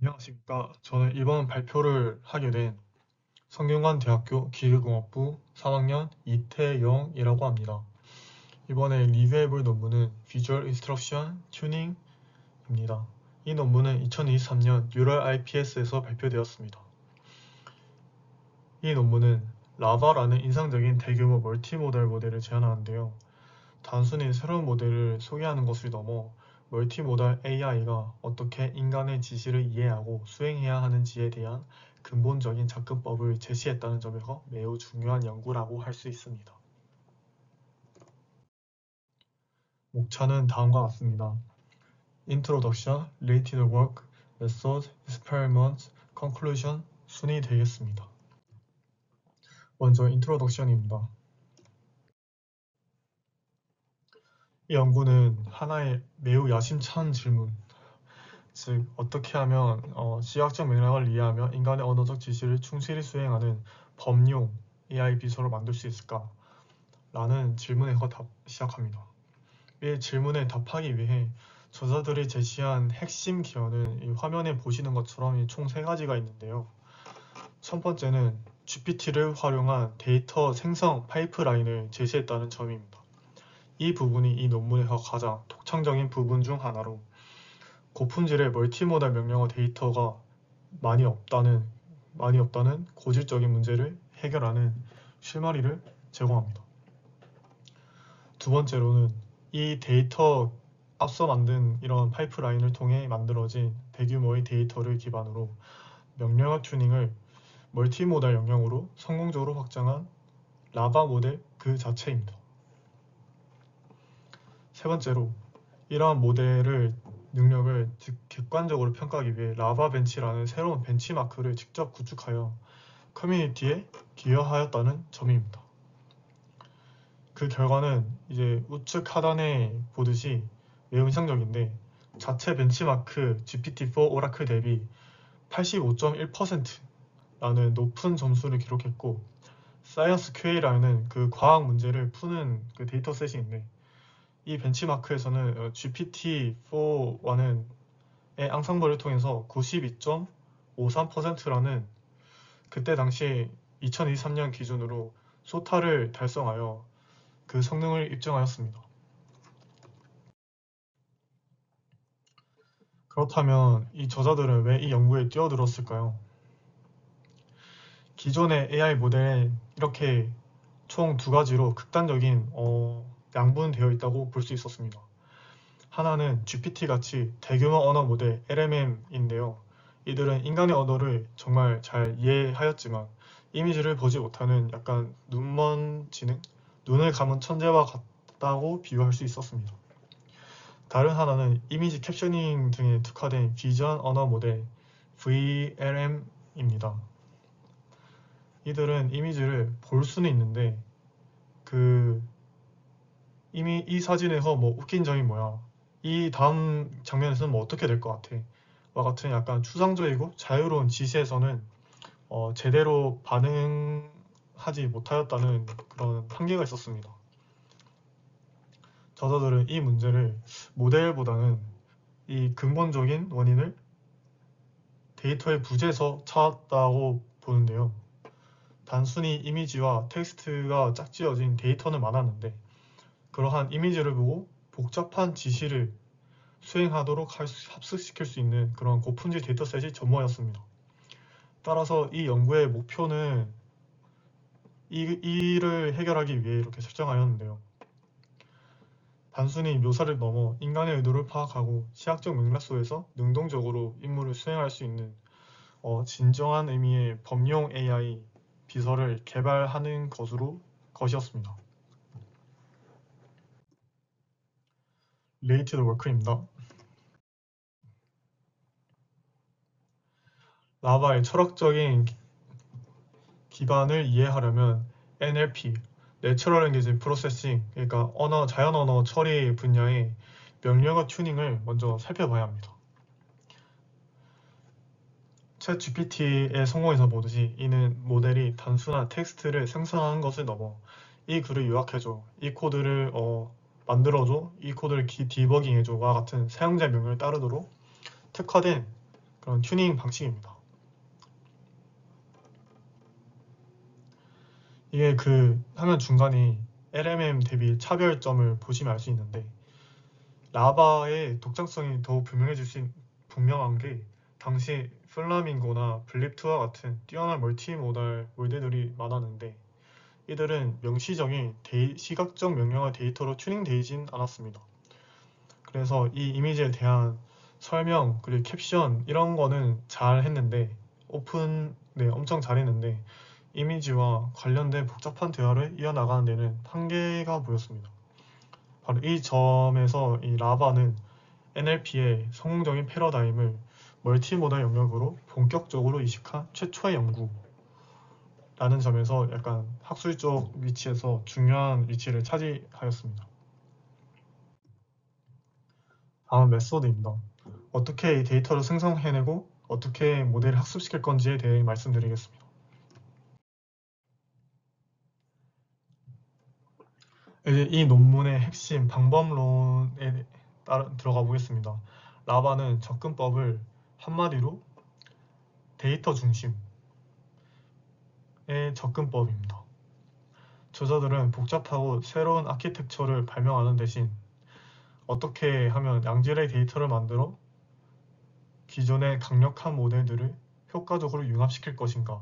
안녕하십니까. 저는 이번 발표를 하게 된 성균관대학교 기계공학부 3학년 이태영이라고 합니다. 이번에 리뷰해볼 논문은 Visual Instruction Tuning입니다. 이 논문은 2023년 뉴럴 IPS에서 발표되었습니다. 이 논문은 라바라는 인상적인 대규모 멀티모달 모델을 제안하는데요. 단순히 새로운 모델을 소개하는 것을 넘어 멀티모달 AI가 어떻게 인간의 지시를 이해하고 수행해야 하는지에 대한 근본적인 접근법을 제시했다는 점에서 매우 중요한 연구라고 할 수 있습니다. 목차는 다음과 같습니다. Introduction, Related Work, Method, Experiment, Conclusion 순이 되겠습니다. 먼저 Introduction입니다. 이 연구는 하나의 매우 야심찬 질문, 즉 어떻게 하면 시각적 맥락을 이해하며 인간의 언어적 지시를 충실히 수행하는 범용 AI 비서를 만들 수 있을까? 라는 질문에서 시작합니다. 이 질문에 답하기 위해 저자들이 제시한 핵심 기원은 이 화면에 보시는 것처럼 총 3가지가 있는데요. 첫 번째는 GPT를 활용한 데이터 생성 파이프라인을 제시했다는 점입니다. 이 부분이 이 논문에서 가장 독창적인 부분 중 하나로 고품질의 멀티모달 명령어 데이터가 많이 없다는 고질적인 문제를 해결하는 실마리를 제공합니다. 두 번째로는 이 데이터 앞서 만든 이런 파이프라인을 통해 만들어진 대규모의 데이터를 기반으로 명령어 튜닝을 멀티모달 영역으로 성공적으로 확장한 라바 모델 그 자체입니다. 세 번째로 이러한 모델을 능력을 객관적으로 평가하기 위해 라바 벤치라는 새로운 벤치마크를 직접 구축하여 커뮤니티에 기여하였다는 점입니다. 그 결과는 이제 우측 하단에 보듯이 매우 인상적인데 자체 벤치마크 GPT-4 오라클 대비 85.1%라는 높은 점수를 기록했고 사이언스 QA라는 그 과학 문제를 푸는 그 데이터셋이 있네. 이 벤치마크에서는 GPT-4와는 앙상블을 통해서 92.53%라는 그때 당시 2023년 기준으로 소타를 달성하여 그 성능을 입증하였습니다. 그렇다면 이 저자들은 왜 이 연구에 뛰어들었을까요? 기존의 AI 모델에 이렇게 총 2가지로 극단적인 양분되어 있다고 볼 수 있었습니다. 하나는 GPT-같이 대규모 언어 모델 LMM인데요. 이들은 인간의 언어를 정말 잘 이해하였지만 이미지를 보지 못하는 약간 눈먼 지능, 눈을 감은 천재와 같다고 비유할 수 있었습니다. 다른 하나는 이미지 캡셔닝 등에 특화된 비전 언어 모델 VLM입니다. 이들은 이미지를 볼 수는 있는데 이미 이 사진에서 뭐 웃긴 점이 뭐야? 이 다음 장면에서는 뭐 어떻게 될 것 같아? 와 같은 약간 추상적이고 자유로운 지시에서는 제대로 반응하지 못하였다는 그런 한계가 있었습니다. 저자들은 이 문제를 모델보다는 이 근본적인 원인을 데이터의 부재에서 찾았다고 보는데요. 단순히 이미지와 텍스트가 짝지어진 데이터는 많았는데 그러한 이미지를 보고 복잡한 지시를 수행하도록 합숙시킬 수 있는 그런 고품질 데이터셋이 전무하였습니다. 따라서 이 연구의 목표는 이를 해결하기 위해 이렇게 설정하였는데요. 단순히 묘사를 넘어 인간의 의도를 파악하고 시각적 맥락 속에서 능동적으로 임무를 수행할 수 있는 진정한 의미의 범용 AI 비서를 개발하는 것이었습니다. Related Work입니다. 라바의 철학적인 기반을 이해하려면 NLP, Natural Language Processing, 그러니까 자연 언어 처리 분야의 명령어 튜닝을 먼저 살펴봐야 합니다. 챗GPT의 성공에서 보듯이 이는 모델이 단순한 텍스트를 생성하는 것을 넘어 이 글을 요약해줘, 이 코드를 만들어줘, 이 코드를 디버깅해줘와 같은 사용자 명령을 따르도록 특화된 그런 튜닝 방식입니다. 이게 그 화면 중간에 LMM 대비 차별점을 보시면 알 수 있는데, 라바의 독창성이 더욱 분명한 게 당시 플라밍고나 블립2와 같은 뛰어난 멀티모달 모델들이 많았는데, 이들은 명시적인 시각적 명령어 데이터로 튜닝되진 않았습니다. 그래서 이 이미지에 대한 설명 그리고 캡션 이런 거는 잘 했는데 엄청 잘했는데, 이미지와 관련된 복잡한 대화를 이어나가는 데는 한계가 보였습니다. 바로 이 점에서 이 라바는 NLP의 성공적인 패러다임을 멀티모달 영역으로 본격적으로 이식한 최초의 연구라는 점에서 약간 학술적 위치에서 중요한 위치를 차지하였습니다. 다음 메소드입니다. 어떻게 이 데이터를 생성해내고 어떻게 모델을 학습시킬 건지에 대해 말씀드리겠습니다. 이제 이 논문의 핵심 방법론에 들어가 보겠습니다. 라바는 접근법을 한마디로 데이터 중심의 접근법입니다. 저자들은 복잡하고 새로운 아키텍처를 발명하는 대신 어떻게 하면 양질의 데이터를 만들어 기존의 강력한 모델들을 효과적으로 융합시킬 것인가에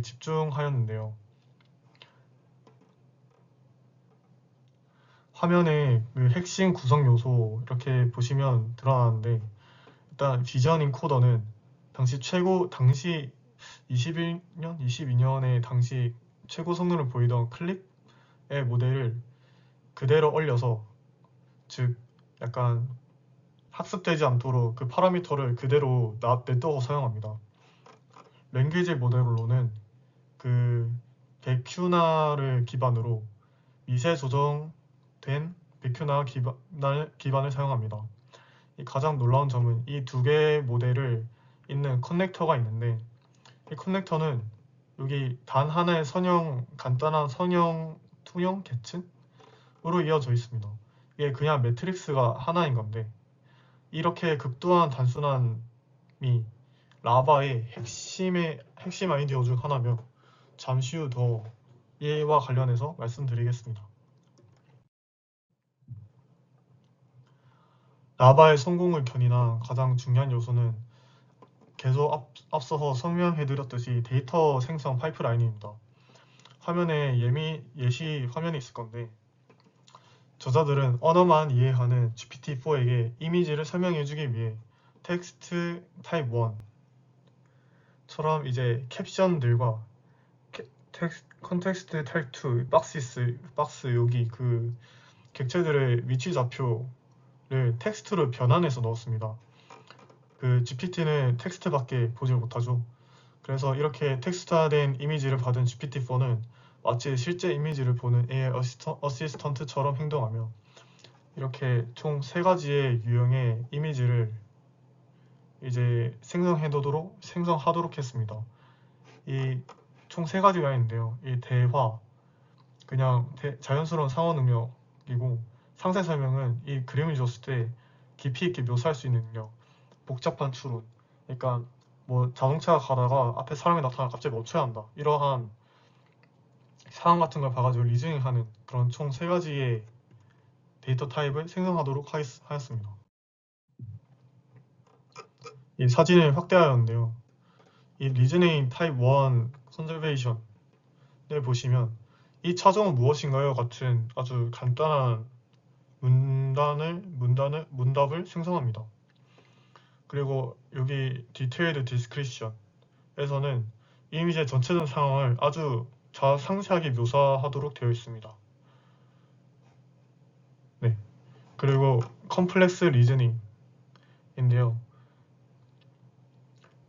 집중하였는데요. 화면에 그 핵심 구성 요소 이렇게 보시면 드러나는데, 일단 비전 인코더는 당시 21년, 22년에 당시 최고 성능을 보이던 클립의 모델을 그대로 올려서, 즉 약간 학습되지 않도록 그 파라미터를 그대로 냅두고 사용합니다. 랭귀지 모델로는 그 베큐나를 기반으로 미세 조정된 베큐나 기반을 사용합니다. 가장 놀라운 점은 이 두 개의 모델을 잇는 커넥터가 있는데, 이 커넥터는 여기 단 하나의 간단한 투영 계층으로 이어져 있습니다. 이게 그냥 매트릭스가 하나인 건데, 이렇게 극도한 단순함이 라바의 핵심 아이디어 중 하나며, 잠시 후 더 이와 관련해서 말씀드리겠습니다. 라바의 성공을 견인한 가장 중요한 요소는 계속 앞서서 설명해드렸듯이 데이터 생성 파이프라인입니다. 화면에 예시 화면이 있을 건데, 저자들은 언어만 이해하는 GPT-4에게 이미지를 설명해주기 위해 텍스트 타입 1처럼 이제 캡션들과 컨텍스트 타입 2 박스 여기 그 객체들의 위치 좌표를 텍스트로 변환해서 넣었습니다. 그 GPT는 텍스트밖에 보지 못하죠. 그래서 이렇게 텍스트화된 이미지를 받은 GPT-4는 마치 실제 이미지를 보는 AI 어시스턴트처럼 행동하며, 이렇게 총 3가지의 유형의 이미지를 이제 생성하도록 했습니다. 이 총 3가지가 있는데요. 이 대화, 그냥 자연스러운 상호 능력이고, 상세 설명은 이 그림을 줬을 때 깊이 있게 묘사할 수 있는 능력, 복잡한 추론, 그러니까 뭐 자동차가 가다가 앞에 사람이 나타나 갑자기 멈춰야 한다, 이러한 상황 같은 걸 봐가지고 리즈닝하는 그런 총 3가지의 데이터 타입을 생성하도록 하였습니다. 이 사진을 확대하였는데요. 이 리즈닝 타입 1 컨저베이션을 보시면 이 차종은 무엇인가요? 같은 아주 간단한 문답을 생성합니다. 그리고 여기 디테일드 디스크리션에서는 이미지의 전체적 상황을 아주 상세하게 묘사하도록 되어 있습니다. 네. 그리고 컴플렉스 리즈닝인데요.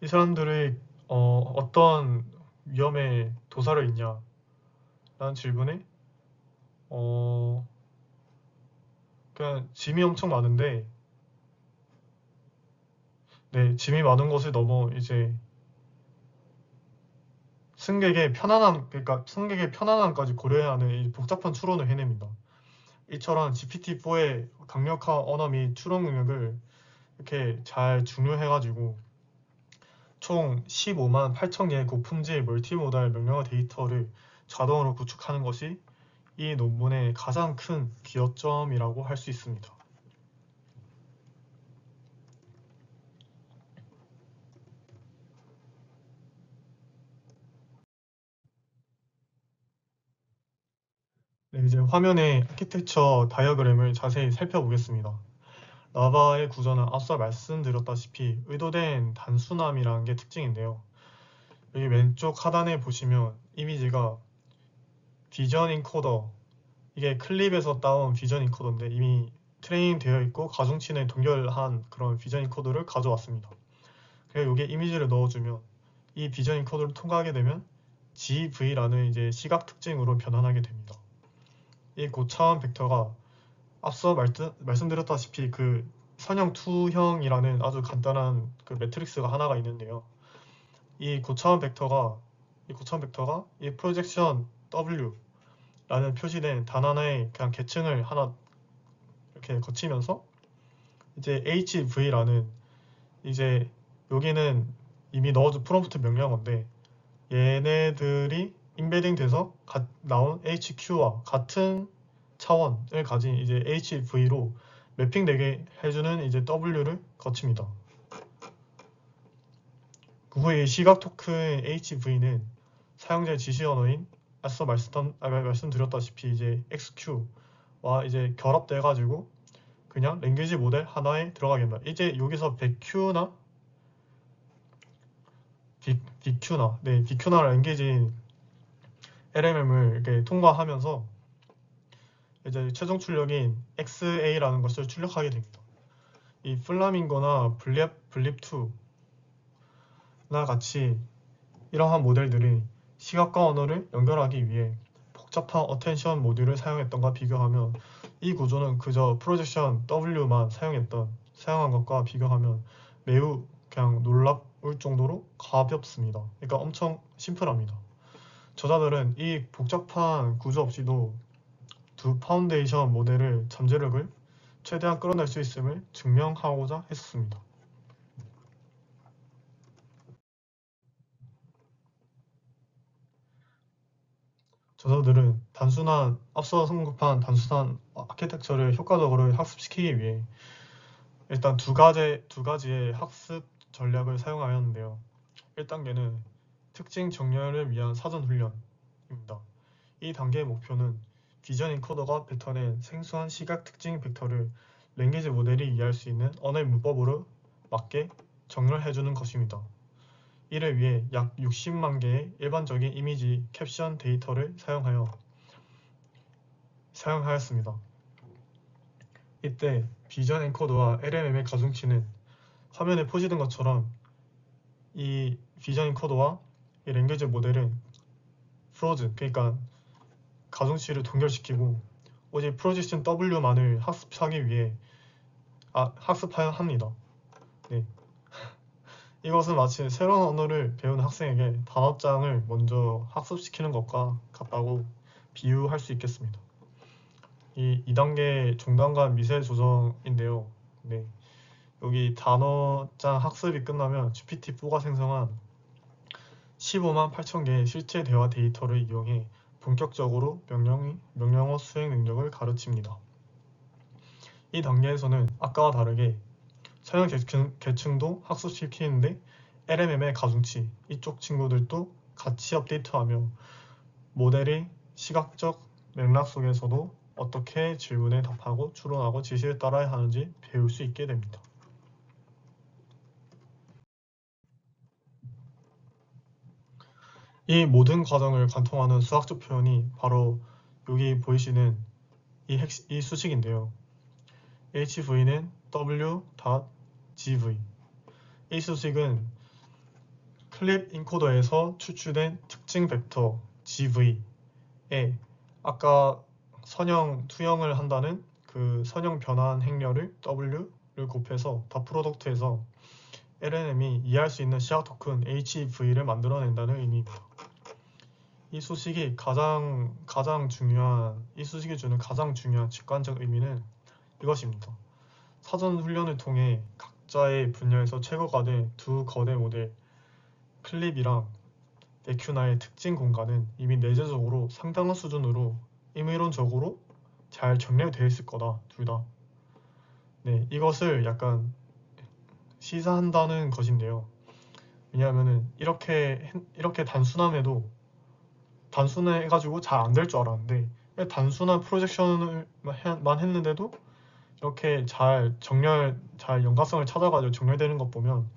이 사람들이 어떤 위험에 도사를 있냐 라는 질문에 그냥 짐이 엄청 많은데, 네, 짐이 많은 것을 넘어 이제 승객의 편안함까지 고려해야 하는 이 복잡한 추론을 해냅니다. 이처럼 GPT-4의 강력한 언어 및 추론 능력을 이렇게 잘 중요해가지고 총 15만 8천 개의 고품질 멀티모달 명령어 데이터를 자동으로 구축하는 것이 이 논문의 가장 큰 기여점이라고 할 수 있습니다. 네, 이제 화면의 아키텍처 다이어그램을 자세히 살펴보겠습니다. 라바의 구조는 앞서 말씀드렸다시피 의도된 단순함이라는 게 특징인데요. 여기 왼쪽 하단에 보시면 이미지가 비전 인코더, 이게 클립에서 따온 비전 인코더인데 이미 트레인 되어 있고 가중치는 동결한 그런 비전 인코더를 가져왔습니다. 그래서 여기에 이미지를 넣어주면 이 비전 인코더를 통과하게 되면 GV라는 이제 시각 특징으로 변환하게 됩니다. 이 고차원 벡터가 앞서 말씀드렸다시피 그 선형 투형이라는 아주 간단한 그 매트릭스가 하나가 있는데요. 이 고차원 벡터가 이 프로젝션 W라는 표시된 단 하나의 그냥 계층을 하나 이렇게 거치면서 이제 HV라는 이제 여기는 이미 넣어준 프롬프트 명령어인데 얘네들이 임베딩 돼서 나온 HQ와 같은 차원을 가진 이제 HV로 매핑되게 해주는 이제 W를 거칩니다. 그 후에 시각 토큰 HV는 사용자의 지시 언어인 앞서 말씀드렸다시피 이제 XQ와 이제 결합돼 가지고 그냥 랭귀지 모델 하나에 들어가게 됩니다. 이제 여기서 BQ나 랭귀지 LMM을 이렇게 통과하면서 이제 최종 출력인 XA라는 것을 출력하게 됩니다. 이 플라밍고나 블립2나 같이 이러한 모델들이 시각과 언어를 연결하기 위해 복잡한 어텐션 모듈을 사용했던과 비교하면 이 구조는 그저 프로젝션 W만 사용한 것과 비교하면 매우 그냥 놀라울 정도로 가볍습니다. 그러니까 엄청 심플합니다. 저자들은 이 복잡한 구조 없이도 두 파운데이션 모델의 잠재력을 최대한 끌어낼 수 있음을 증명하고자 했습니다. 저자들은 앞서 언급한 단순한 아키텍처를 효과적으로 학습시키기 위해 일단 두 가지의 학습 전략을 사용하였는데요. 1단계는 특징 정렬을 위한 사전 훈련입니다. 이 단계의 목표는 비전 인코더가 뱉어낸 생소한 시각 특징 벡터를 랭귀지 모델이 이해할 수 있는 언어의 문법으로 맞게 정렬해주는 것입니다. 이를 위해 약 60만 개의 일반적인 이미지 캡션 데이터를 사용하였습니다. 이때 비전 엔코더와 LMM의 가중치는 화면에 표시된 것처럼 이 비전 엔코더와 이 랭귀지 모델은 그러니까 가중치를 동결시키고 오직 프로젝션 W만을 학습하여 합니다. 네. 이것은 마치 새로운 언어를 배우는 학생에게 단어장을 먼저 학습시키는 것과 같다고 비유할 수 있겠습니다. 이 2단계 중단간 미세 조정인데요. 네. 여기 단어장 학습이 끝나면 GPT-4가 생성한 15만 8천 개의 실제 대화 데이터를 이용해 본격적으로 명령어 수행 능력을 가르칩니다. 이 단계에서는 아까와 다르게 사용 계층도 학습시키는데 LMM의 가중치 이쪽 친구들도 같이 업데이트하며 모델의 시각적 맥락 속에서도 어떻게 질문에 답하고 추론하고 지시를 따라야 하는지 배울 수 있게 됩니다. 이 모든 과정을 관통하는 수학적 표현이 바로 여기 보이시는 이 수식인데요. HV는 W.GV. 이 수식은 클립 인코더에서 추출된 특징 벡터 GV에 아까 선형 투영을 한다는 그 선형 변환 행렬을 W를 곱해서 닷 프로덕트에서 LNM이 이해할 수 있는 시각 토큰 HV를 만들어낸다는 의미입니다. 이 수식이 주는 가장 중요한 직관적 의미는 이것입니다. 사전 훈련을 통해 각자의 분야에서 최고가 된 두 거대 모델 클립이랑 네큐나의 특징 공간은 이미 내재적으로 상당한 수준으로 임의론적으로 잘 정렬되어 있을 거다, 둘 다. 네, 이것을 약간 시사한다는 것인데요. 왜냐하면은 이렇게 단순함에도 단순해가지고 잘 안 될 줄 알았는데 단순한 프로젝션을만 했는데도 이렇게 잘 연관성을 찾아가지고 정렬되는 것 보면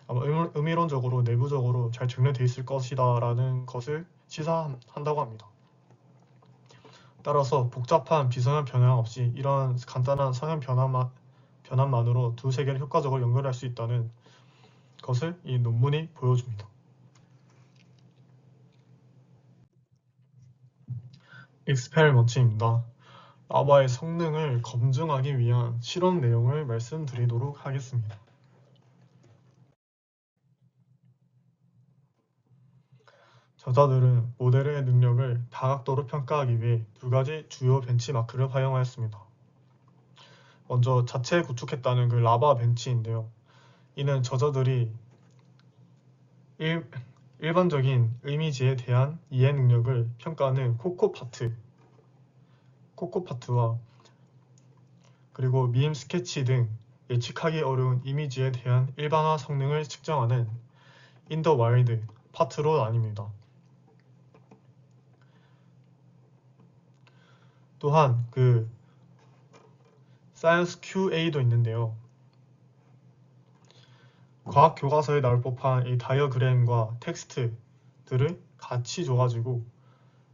아마 의미론적으로 내부적으로 잘 정렬되어 있을 것이다 라는 것을 시사한다고 합니다. 따라서 복잡한 비성형 변형 없이 이러한 간단한 성형 변환만으로 두 세계를 효과적으로 연결할 수 있다는 것을 이 논문이 보여줍니다. 익스페리먼트입니다. 라바의 성능을 검증하기 위한 실험 내용을 말씀드리도록 하겠습니다. 저자들은 모델의 능력을 다각도로 평가하기 위해 두 가지 주요 벤치마크를 활용하였습니다. 먼저 자체 구축했다는 그 라바 벤치인데요. 이는 저자들이 일반적인 이미지에 대한 이해 능력을 평가하는 코코파트와 그리고 밈 스케치 등 예측하기 어려운 이미지에 대한 일반화 성능을 측정하는 인더 와일드 파트로 나뉩니다. 또한 그 사이언스 QA도 있는데요. 과학 교과서에 나올 법한 이 다이어그램과 텍스트들을 같이 줘가지고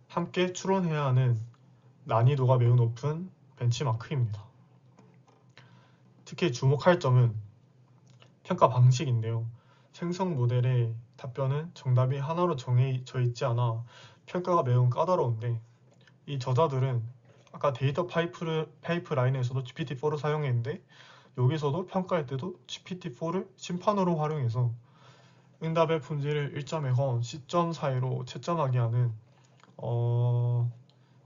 함께 추론해야 하는 난이도가 매우 높은 벤치마크입니다. 특히 주목할 점은 평가 방식인데요. 생성 모델의 답변은 정답이 하나로 정해져 있지 않아 평가가 매우 까다로운데 이 저자들은 아까 데이터 파이프라인에서도 GPT-4를 사용했는데 여기서도 평가할 때도 GPT-4를 심판으로 활용해서 응답의 품질을 1점에서 시점 사이로 채점하게 하는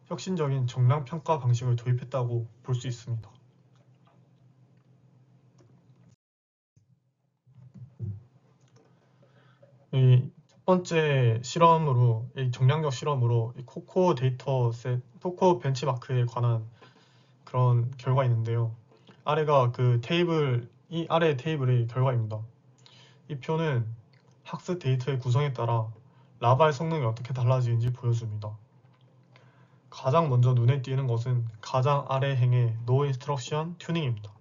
혁신적인 정량 평가 방식을 도입했다고 볼 수 있습니다. 이 첫 번째 실험으로, 이 정량적 실험으로 이 코코 벤치마크에 관한 그런 결과 있는데요. 아래가 그 이 아래 테이블의 결과입니다. 이 표는 학습 데이터의 구성에 따라 라바의 성능이 어떻게 달라지는지 보여줍니다. 가장 먼저 눈에 띄는 것은 가장 아래 행의 No Instruction 튜닝입니다.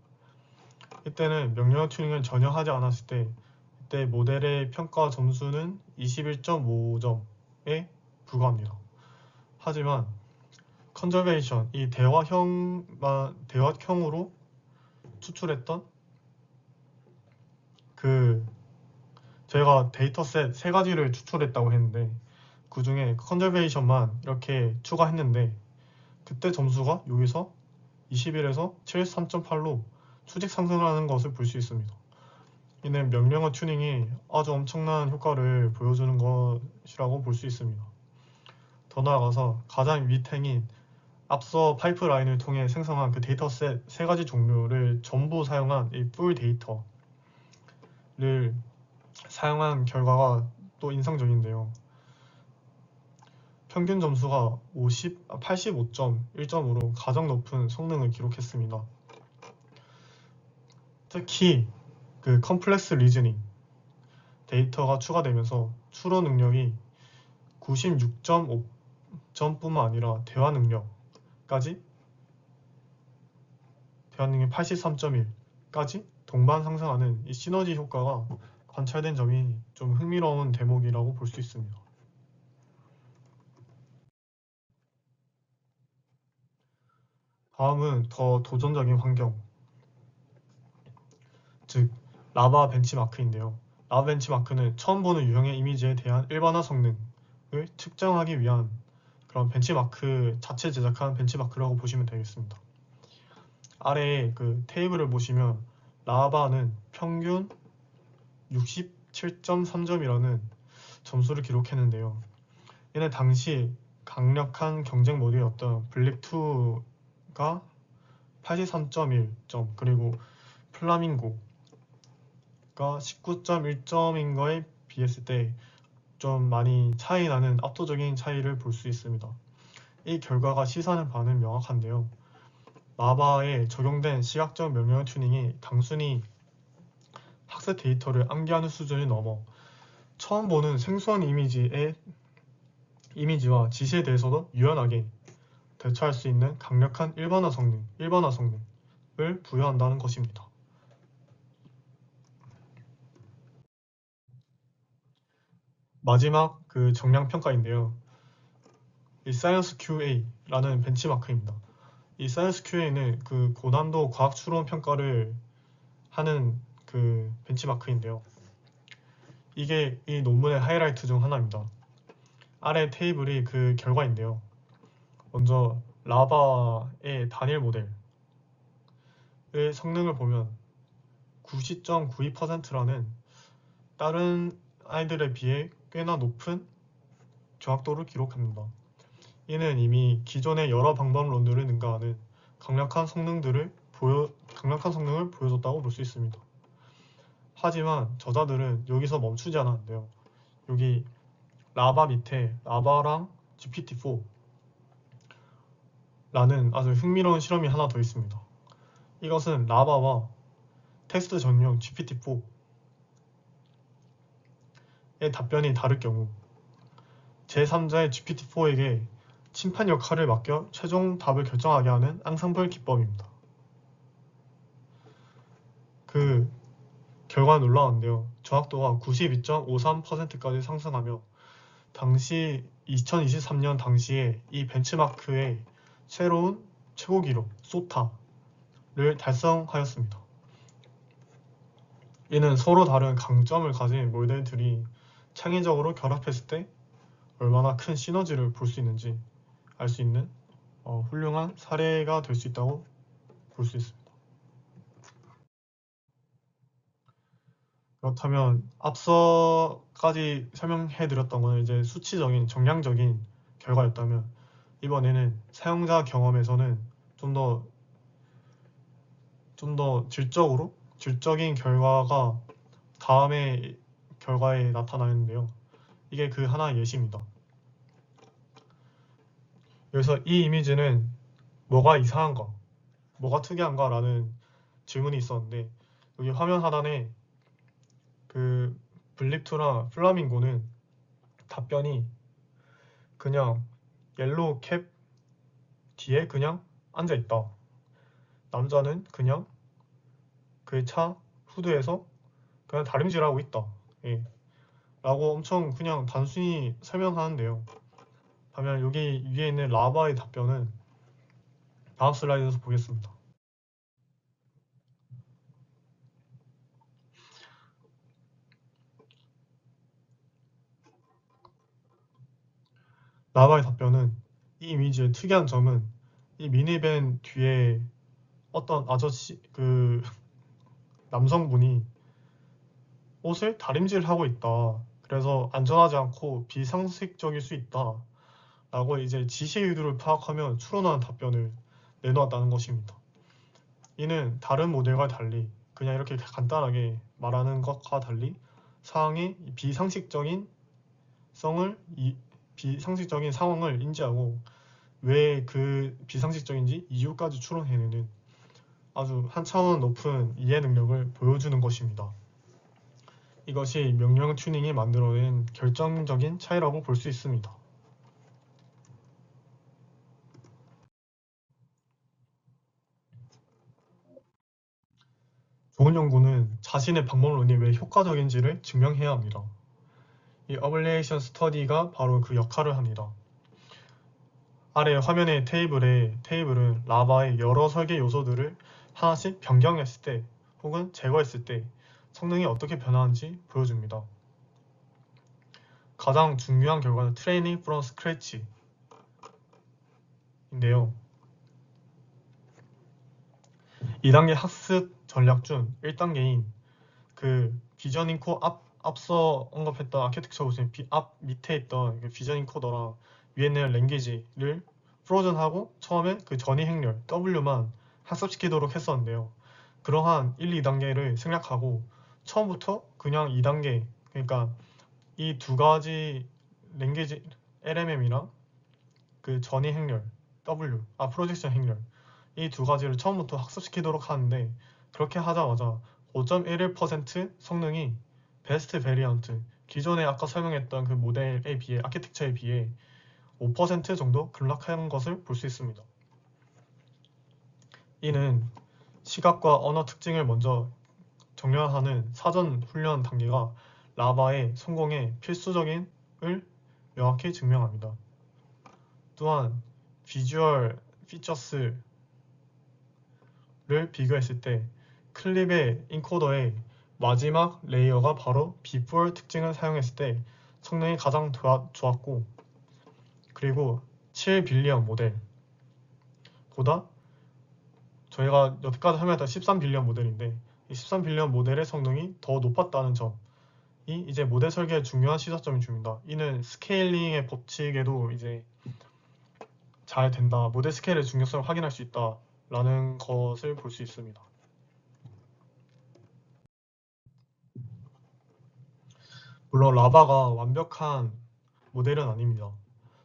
이때는 명령어 튜닝을 전혀 하지 않았을 때 이때 모델의 평가 점수는 21.5점에 불과합니다. 하지만 컨저베이션, 이 대화형으로 추출했던 제가 데이터셋 3가지를 추출했다고 했는데 그 중에 컨저베이션만 이렇게 추가했는데 그때 점수가 여기서 21에서 73.8로 수직 상승하는 것을 볼 수 있습니다. 이는 명령어 튜닝이 아주 엄청난 효과를 보여주는 것이라고 볼 수 있습니다. 더 나아가서 가장 윗행인 앞서 파이프라인을 통해 생성한 그 데이터셋 3가지 종류를 전부 사용한 이 풀 데이터를 사용한 결과가 또 인상적인데요. 평균 점수가 85.1점으로 가장 높은 성능을 기록했습니다. 특히 그 컴플렉스 리즈닝 데이터가 추가되면서 추론 능력이 96.5점뿐만 아니라 대화 능력 83.1까지 동반 상승하는 이 시너지 효과가 관찰된 점이 좀 흥미로운 대목이라고 볼 수 있습니다. 다음은 더 도전적인 환경, 즉 라바 벤치마크인데요. 라바 벤치마크는 처음 보는 유형의 이미지에 대한 일반화 성능을 측정하기 위한 그런 벤치마크 자체 제작한 벤치마크라고 보시면 되겠습니다. 아래에 그 테이블을 보시면 라바는 평균 67.3점이라는 점수를 기록했는데요. 얘는 당시 강력한 경쟁 모드였던 블랙2가 83.1점 그리고 플라밍고가 19.1점인 거에 비했을 때 좀 많이 차이 나는 압도적인 차이를 볼 수 있습니다. 이 결과가 시사하는 바는 명확한데요. 라바에 적용된 시각적 명령 튜닝이 단순히 학습 데이터를 암기하는 수준이 넘어 처음 보는 생소한 이미지와 지시에 대해서도 유연하게 대처할 수 있는 강력한 일반화 성능을 부여한다는 것입니다. 마지막 그 정량 평가인데요. 이 사이언스 QA라는 벤치마크입니다. 이 사이언스 QA는 그 고난도 과학 추론 평가를 하는 그 벤치마크인데요. 이게 이 논문의 하이라이트 중 하나입니다. 아래 테이블이 그 결과인데요. 먼저 라바의 단일 모델의 성능을 보면 90.92%라는 다른 아이들에 비해 꽤나 높은 정확도를 기록합니다. 이는 이미 기존의 여러 방법론들을 능가하는 강력한 성능을 보여줬다고 볼 수 있습니다. 하지만 저자들은 여기서 멈추지 않았는데요. 여기 라바 밑에 라바랑 GPT-4라는 아주 흥미로운 실험이 하나 더 있습니다. 이것은 라바와 텍스트 전용 GPT-4의 답변이 다를 경우 제3자의 GPT-4에게 심판 역할을 맡겨 최종 답을 결정하게 하는 앙상블 기법입니다. 그 결과는 놀라운데요. 정확도가 92.53%까지 상승하며 당시 2023년 당시에 이 벤치마크의 새로운 최고 기록 소타를 달성하였습니다. 이는 서로 다른 강점을 가진 모델들이 창의적으로 결합했을 때 얼마나 큰 시너지를 볼 수 있는지 알 수 있는 훌륭한 사례가 될 수 있다고 볼 수 있습니다. 그렇다면 앞서까지 설명해드렸던 것은 이제 수치적인 정량적인 결과였다면 이번에는 사용자 경험에서는 좀 더 질적인 결과가 다음의 결과에 나타나는데요. 이게 그 하나의 예시입니다. 그래서 이 이미지는 뭐가 이상한가, 뭐가 특이한가 라는 질문이 있었는데 여기 화면 하단에 그 블립투랑 플라밍고는 답변이 그냥 옐로우 캡 뒤에 그냥 앉아있다. 남자는 그냥 그 차 후드에서 그냥 다림질하고 있다. 예. 라고 엄청 그냥 단순히 설명하는데요. 반면 여기 위에 있는 라바의 답변은 다음 슬라이드에서 보겠습니다. 라바의 답변은 이 이미지의 특이한 점은 이 미니밴 뒤에 어떤 아저씨 그 남성분이 옷을 다림질하고 있다. 그래서 안전하지 않고 비상식적일 수 있다. 라고 이제 지시 의도를 파악하며 추론하는 답변을 내놓았다는 것입니다. 이는 다른 모델과 달리 그냥 이렇게 간단하게 말하는 것과 달리 사항의 비상식적인 상황을 인지하고 왜 그 비상식적인지 이유까지 추론해내는 아주 한 차원 높은 이해 능력을 보여주는 것입니다. 이것이 명령 튜닝이 만들어낸 결정적인 차이라고 볼 수 있습니다. 좋은 연구는 자신의 방법론이 왜 효과적인지를 증명해야 합니다. 이 어블레이션 스터디가 바로 그 역할을 합니다. 아래 화면의 테이블은 라바의 여러 설계 요소들을 하나씩 변경했을 때 혹은 제거했을 때 성능이 어떻게 변하는지 보여줍니다. 가장 중요한 결과는 트레이닝 프롬 스크래치 인데요. 2단계 학습 전략 중 1단계인 그 비전 인코 앞서 언급했던 아키텍처 보시면 앞 밑에 있던 비전 인코더랑 위에 있는 랭귀지를 프로전하고 처음에 그 전이 행렬 W만 학습시키도록 했었는데요. 그러한 1, 2단계를 생략하고 처음부터 그냥 2단계 그러니까 이 두 가지 랭귀지 LMM이랑 그 전이 행렬 W 프로젝션 행렬 이 두 가지를 처음부터 학습시키도록 하는데 그렇게 하자마자 5.11% 성능이 베스트 베리언트 기존에 아까 설명했던 그 모델에 비해 아키텍처에 비해 5% 정도 급락한 것을 볼 수 있습니다. 이는 시각과 언어 특징을 먼저 정렬하는 사전 훈련 단계가 라바의 성공의 필수적인을 명확히 증명합니다. 또한 비주얼 피처스를 비교했을 때 클립의 인코더의 마지막 레이어가 바로 B4 특징을 사용했을 때 성능이 가장 좋았고 그리고 7빌리언 모델보다 저희가 여태까지 설명했던 13빌리언 모델인데 이 13빌리언 모델의 성능이 더 높았다는 점이 이제 모델 설계의 중요한 시사점이 줍니다. 이는 스케일링의 법칙에도 이제 잘 된다, 모델 스케일의 중요성을 확인할 수 있다 라는 것을 볼 수 있습니다. 물론 라바가 완벽한 모델은 아닙니다.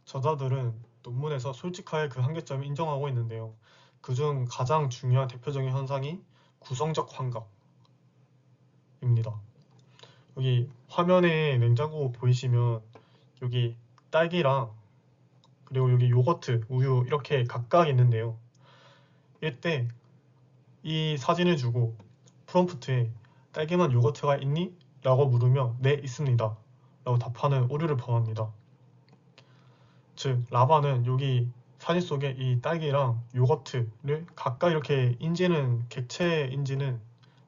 저자들은 논문에서 솔직하게 그 한계점을 인정하고 있는데요. 그중 가장 중요한 대표적인 현상이 구성적 환각입니다. 여기 화면에 냉장고 보이시면 여기 딸기랑 그리고 여기 요거트, 우유 이렇게 각각 있는데요. 이때 이 사진을 주고 프롬프트에 딸기맛 요거트가 있니? 라고 물으며 네 있습니다 라고 답하는 오류를 범합니다. 즉 라바는 여기 사진 속에 이 딸기랑 요거트를 각각 이렇게 객체 인지는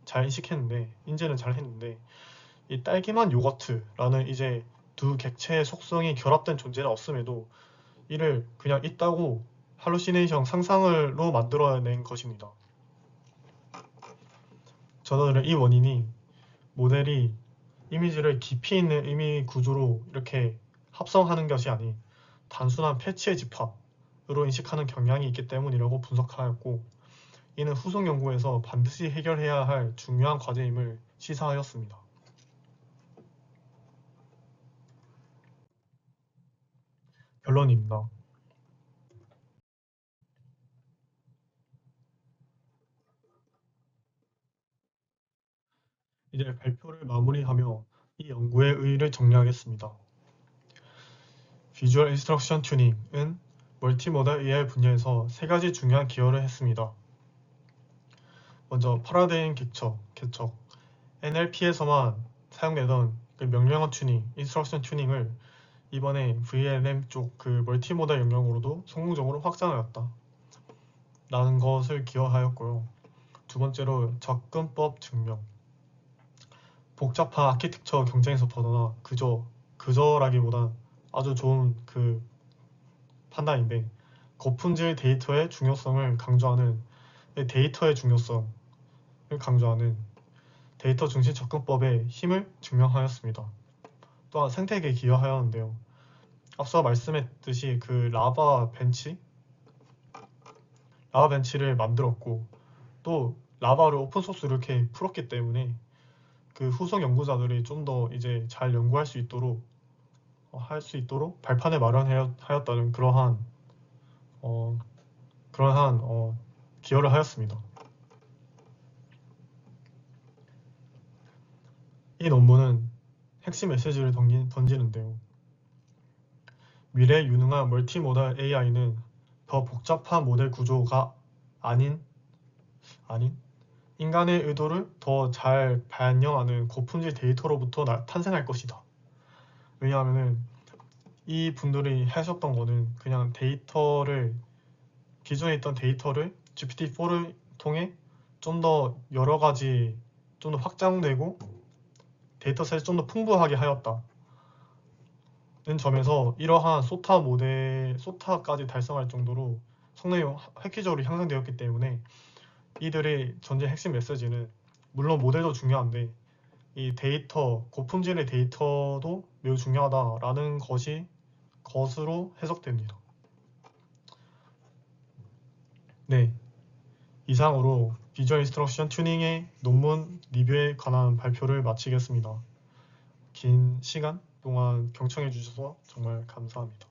잘 인식했는데 인지는 잘 했는데 이 딸기맛 요거트라는 이제 두 객체의 속성이 결합된 존재는 없음에도 이를 그냥 있다고 할루시네이션 상상으로 만들어낸 것입니다. 저자들은 이 원인이 모델이 이미지를 깊이 있는 의미 구조로 이렇게 합성하는 것이 아닌 단순한 패치의 집합으로 인식하는 경향이 있기 때문이라고 분석하였고 이는 후속 연구에서 반드시 해결해야 할 중요한 과제임을 시사하였습니다. 결론입니다. 이제 발표를 마무리하며 이 연구의 의의를 정리하겠습니다. 비주얼 인스트럭션 튜닝은 멀티모달 AI 분야에서 세 가지 중요한 기여를 했습니다. 먼저 파라다임 개척, NLP에서만 사용되던 그 명령어 튜닝, 인스트럭션 튜닝을 이번에 VLM 쪽 그 멀티모달 영역으로도 성공적으로 확장하였다 라는 것을 기여하였고요. 두 번째로 접근법 증명. 복잡한 아키텍처 경쟁에서 벗어나 그저라기보단 아주 좋은 그 판단인데 고품질 데이터의 중요성을 강조하는 데이터의 중요성을 강조하는 데이터 중심 접근법의 힘을 증명하였습니다. 또한 생태계에 기여하였는데요. 앞서 말씀했듯이 그 라바 벤치를 만들었고 또 라바를 오픈소스로 이렇게 풀었기 때문에 그 후속 연구자들이 좀 더 이제 잘 연구할 수 있도록 발판을 마련하였다는 그러한 기여를 하였습니다. 이 논문은 핵심 메시지를 던지는데요. 미래 유능한 멀티모달 AI는 더 복잡한 모델 구조가 아닌 인간의 의도를 더 잘 반영하는 고품질 데이터로부터 탄생할 것이다. 왜냐하면 이 분들이 하셨던 거는 그냥 기존에 있던 데이터를 GPT-4를 통해 좀 더 여러 가지 좀 더 확장되고 데이터셋을 좀 더 풍부하게 하였다. 는 점에서 이러한 소타까지 달성할 정도로 성능이 획기적으로 향상되었기 때문에 이들의 전제 핵심 메시지는 물론 모델도 중요한데 이 고품질의 데이터도 매우 중요하다라는 것으로 해석됩니다. 네, 이상으로 비주얼 인스트럭션 튜닝의 논문 리뷰에 관한 발표를 마치겠습니다. 긴 시간 동안 경청해 주셔서 정말 감사합니다.